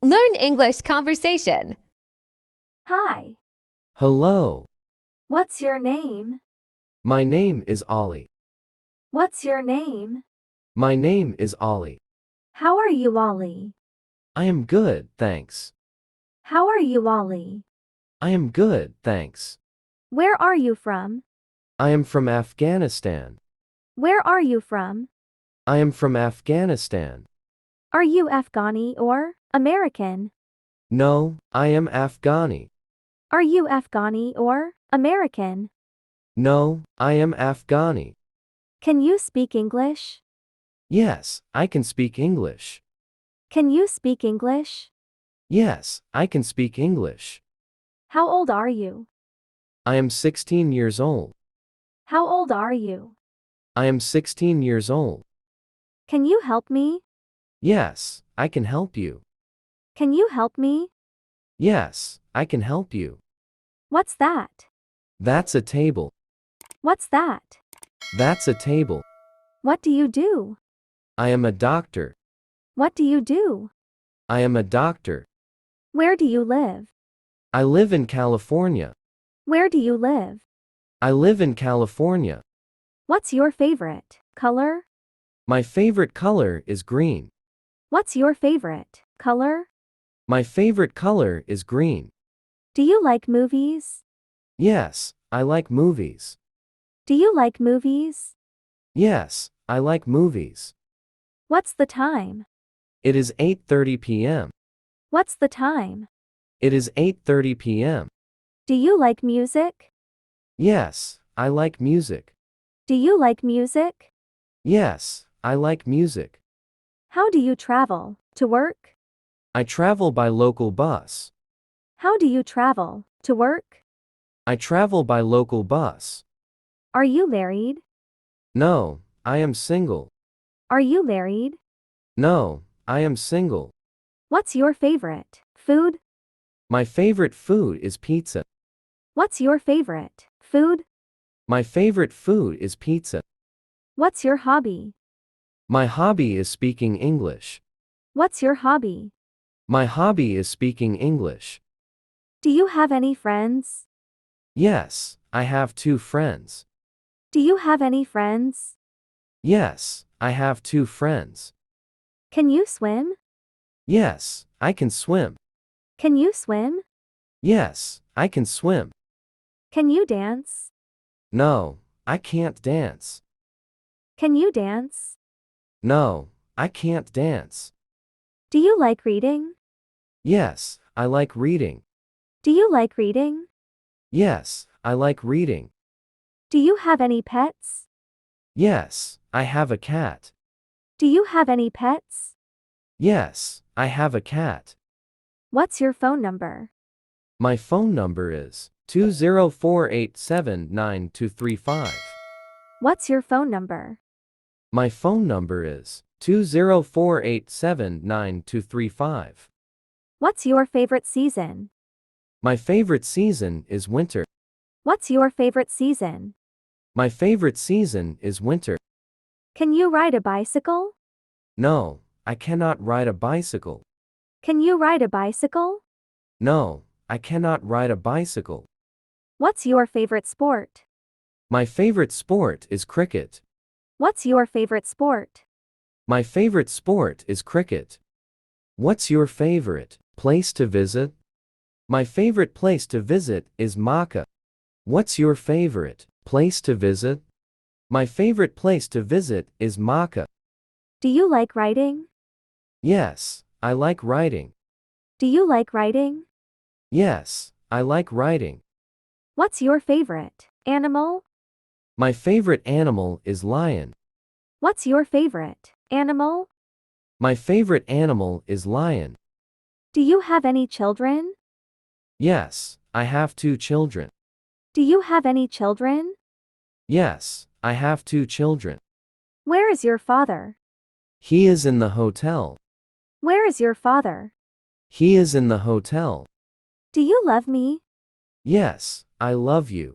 Learn English conversation. Hi, Hello, what's your name? my name is Ollie. What's your name? My name is Ollie. How are you, Ollie? I am good, thanks. How are you, Ollie? I am good, thanks. Where are you from? I am from Afghanistan. Where are you from? I am from Afghanistan. Are you Afghani or American? No, I am Afghani. Are you Afghani or American? No, I am Afghani. Can you speak English? Yes, I can speak English. Can you speak English? Yes, I can speak English. How old are you? I am 16 years old. How old are you? I am 16 years old. Can you help me? Yes, I can help you. Can you help me? Yes, I can help you. What's that? That's a table. What's that? That's a table. What do you do? I am a doctor. What do you do? I am a doctor. Where do you live? I live in California. Where do you live? I live in California. What's your favorite color? My favorite color is green. What's your favorite color? My favorite color is green. Do you like movies? Yes, I like movies. Do you like movies? Yes, I like movies. What's the time? It is 8:30 p.m. What's the time? It is 8:30 p.m. Do you like music? Yes, I like music. Do you like music? Yes, I like music. How do you travel to work? I travel by local bus. How do you travel to work? I travel by local bus. Are you married? No, I am single. Are you married? No, I am single. What's your favorite food? My favorite food is pizza. What's your favorite food? My favorite food is pizza. What's your hobby? My hobby is speaking English. What's your hobby? My hobby is speaking English. Do you have any friends? Yes, I have two friends. Do you have any friends? Yes, I have two friends. Can you swim? Yes, I can swim. Can you swim? Yes, I can swim. Can you dance? No, I can't dance. Can you dance? No, I can't dance. Do you like reading? Yes, I like reading. Do you like reading? Yes, I like reading. Do you have any pets? Yes, I have a cat. Do you have any pets? Yes, I have a cat. What's your phone number? My phone number is 204879235. What's your phone number? My phone number is 204879235. What's your favorite season? My favorite season is winter. What's your favorite season? My favorite season is winter. Can you ride a bicycle? No, I cannot ride a bicycle. Can you ride a bicycle? No, I cannot ride a bicycle. What's your favorite sport? My favorite sport is cricket. What's your favorite sport? My favorite sport is cricket. What's your favorite place to visit? My favorite place to visit is Makkah. What's your favorite place to visit? My favorite place to visit is Makkah. Do you like riding? Yes, I like riding. Do you like riding? Yes, I like riding. What's your favorite animal? My favorite animal is lion. What's your favorite animal? My favorite animal is lion. Do you have any children? Yes, I have two children. Do you have any children? Yes, I have two children. Where is your father? He is in the hotel. Where is your father? He is in the hotel. Do you love me? Yes, I love you.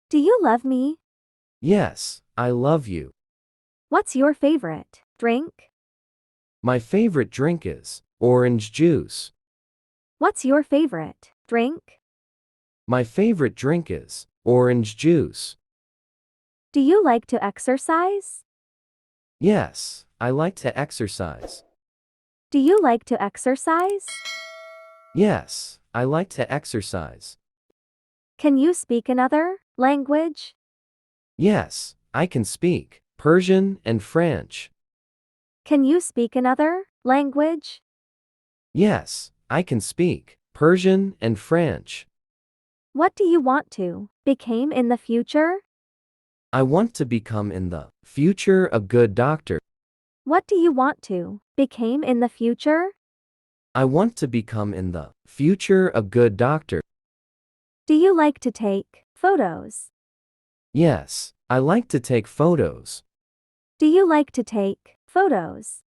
Do you love me? Yes, I love you. What's your favorite drink? My favorite drink is orange juice. What's your favorite drink? My favorite drink is orange juice. Do you like to exercise? Yes, I like to exercise. Do you like to exercise? Yes, I like to exercise. Can you speak another language? Yes, I can speak Persian and French. Can you speak another language? Yes, I can speak Persian and French. What do you want to become in the future? I want to become in the future a good doctor. What do you want to become in the future? I want to become in the future a good doctor. Do you like to take photos? Yes, I like to take photos. Do you like to take photos?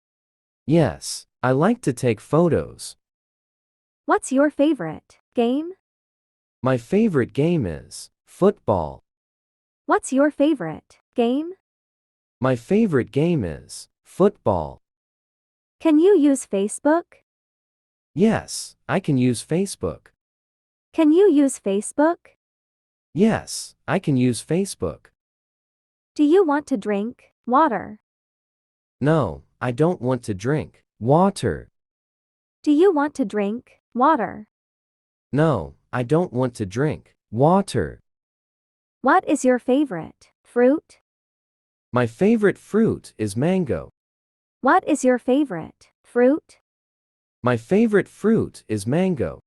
Yes, I like to take photos. What's your favorite game? My favorite game is football. What's your favorite game? My favorite game is football. Can you use Facebook? Yes, I can use Facebook. Can you use Facebook? Yes, I can use Facebook. Do you want to drink water? No, I don't want to drink water. Do you want to drink water? No, I don't want to drink water. What is your favorite fruit? My favorite fruit is mango. What is your favorite fruit? My favorite fruit is mango.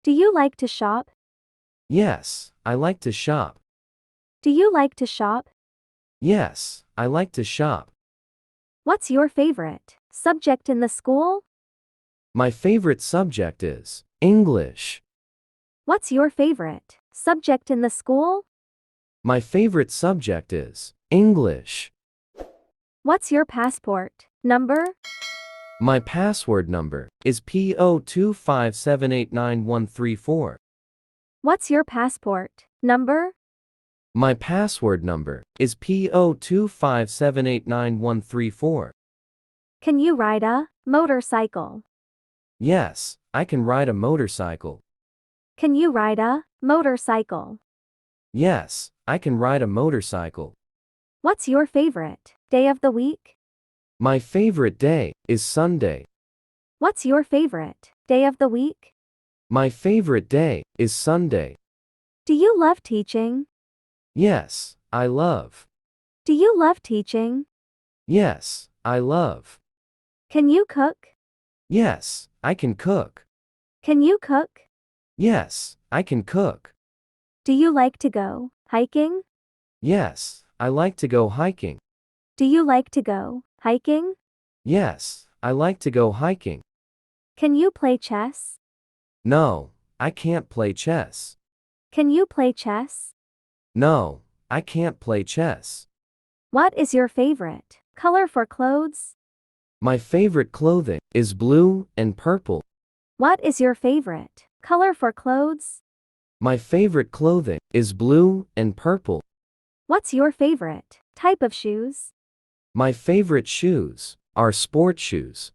Do you like to shop? Yes, I like to shop. Do you like to shop? Yes, I like to shop. What's your favorite subject in the school? My favorite subject is English. What's your favorite subject in the school? My favorite subject is English. What's your passport number? My password number is P0257899134. What's your passport number? My password number is P0257899134. Can you ride a motorcycle? Yes, I can ride a motorcycle. Can you ride a motorcycle? Yes, I can ride a motorcycle. What's your favorite day of the week? My favorite day is Sunday. What's your favorite day of the week? My favorite day is Sunday. Do you love teaching? Yes, I love. Do you love teaching? Yes, I love. Can you cook? Yes, I can cook. Can you cook? Yes, I can cook. Do you like to go hiking? Yes, I like to go hiking. Do you like to go hiking? Yes, I like to go hiking. Can you play chess? No, I can't play chess. Can you play chess? No, I can't play chess. What is your favorite color for clothes? My favorite clothing is blue and purple. What is your favorite color for clothes? My favorite clothing is blue and purple. What's your favorite type of shoes? My favorite shoes are sport shoes.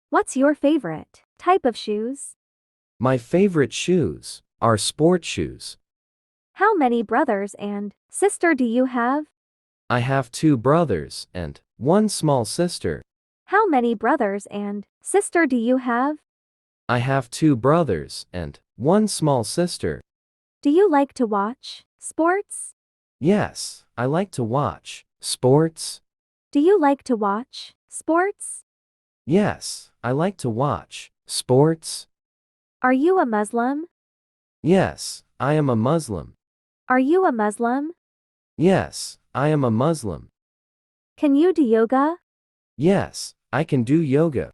What's your favorite type of shoes? My favorite shoes are sport shoes. How many brothers and sister do you have? I have 2 brothers and 1 small sister. How many brothers and sister do you have? I have 2 brothers and 1 small sister. Do you like to watch sports? Yes, I like to watch sports. Do you like to watch sports? Yes, I like to watch sports. Are you a Muslim? Yes, I am a Muslim. Are you a Muslim? Yes, I am a Muslim. Can you do yoga? Yes, I can do yoga.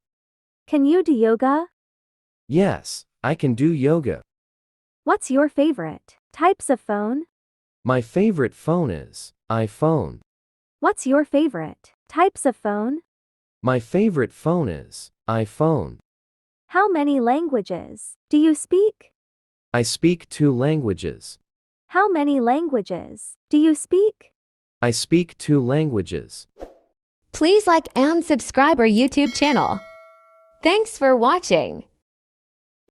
Can you do yoga? Yes, I can do yoga. What's your favorite types of phone? My favorite phone is iPhone. What's your favorite types of phone? My favorite phone is iPhone. How many languages do you speak? I speak 2 languages. How many languages do you speak? I speak 2 languages. Please like and subscribe our YouTube channel. Thanks for watching.